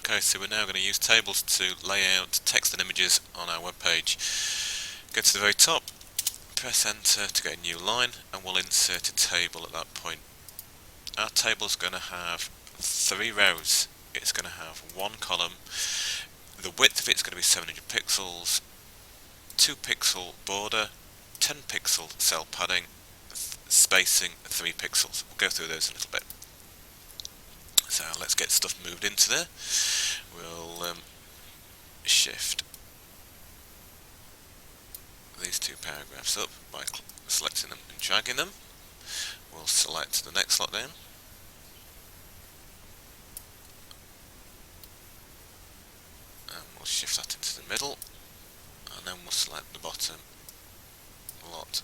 Okay, so we're now going to use tables to lay out text and images on our web page. Go to the very top, press enter to get a new line, and we'll insert a table at that point. Our table is going to have 3 rows. It's going to have 1 column. The width of it's going to be 700 pixels, 2 pixel border, 10 pixel cell padding, spacing 3 pixels. We'll go through those a little bit. So let's get stuff moved into there. We'll shift these 2 paragraphs up by selecting them and dragging them. We'll select the next lot down. And we'll shift that into the middle. And then we'll select the bottom lot.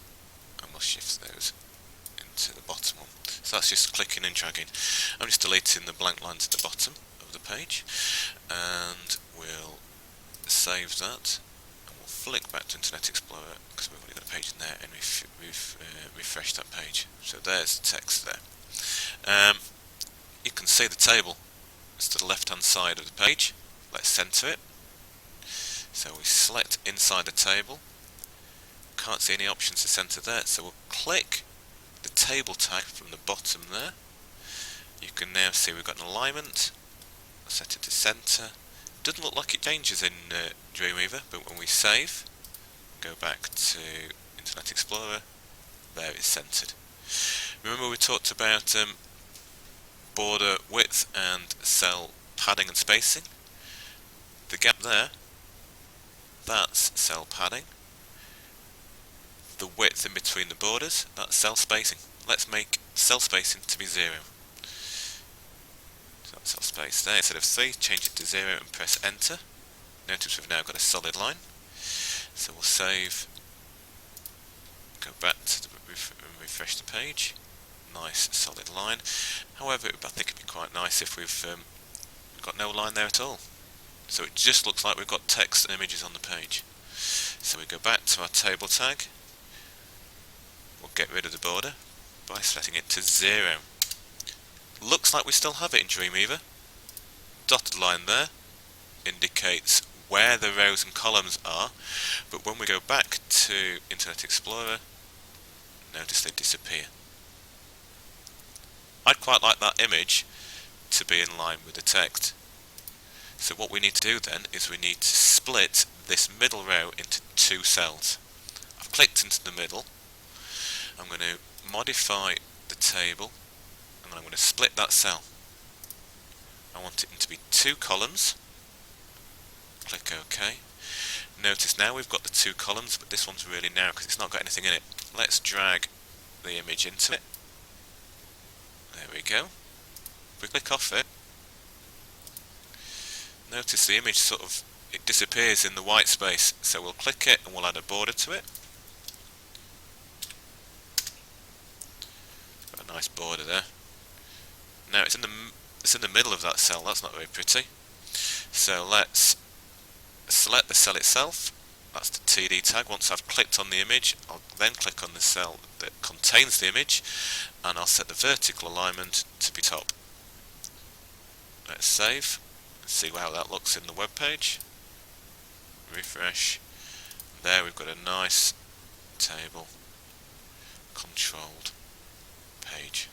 And we'll shift those into the bottom one. So that's just clicking and dragging. I'm just deleting the blank lines at the bottom of the page. And we'll save that. And we'll flick back to Internet Explorer because we've already got a page in there, and refresh that page. So there's the text there. You can see the table. It's to the left hand side of the page. Let's center it. So we select inside the table. Can't see any options to center there, so we'll click the table tag from the bottom there. You can now see we've got an alignment. I'll set it to center. Doesn't look like it changes in Dreamweaver, but when we save, go back to Internet Explorer, there it's centered. Remember we talked about border width and cell padding and spacing? The gap there, that's cell padding. The width in between the borders, that's cell spacing. Let's make cell spacing to be 0. So that's cell space there. Instead of 3, change it to 0 and press enter. Notice we've now got a solid line. So we'll save, go back to the and refresh the page. Nice solid line. However, I think it'd be quite nice if we've got no line there at all. So it just looks like we've got text and images on the page. So we go back to our table tag. We'll get rid of the border by setting it to 0. Looks like we still have it in Dreamweaver. Dotted line there indicates where the rows and columns are, but when we go back to Internet Explorer, notice they disappear. I'd quite like that image to be in line with the text. So what we need to do then is we need to split this middle row into 2 cells. I've clicked into the middle. I'm going to modify the table, and I'm going to split that cell. I want it to be 2 columns. Click OK. Notice now we've got the 2 columns, but this one's really narrow because it's not got anything in it. Let's drag the image into it. There we go. If we click off it, notice the image it disappears in the white space. So we'll click it and we'll add a border to it. Got a nice border there. Now it's in the middle of that cell. That's not very pretty. So let's select the cell itself. That's the TD tag. Once I've clicked on the image, I'll then click on the cell that contains the image, and I'll set the vertical alignment to be top. Let's save. See how that looks in the web page. Refresh. There we've got a nice table controlled page.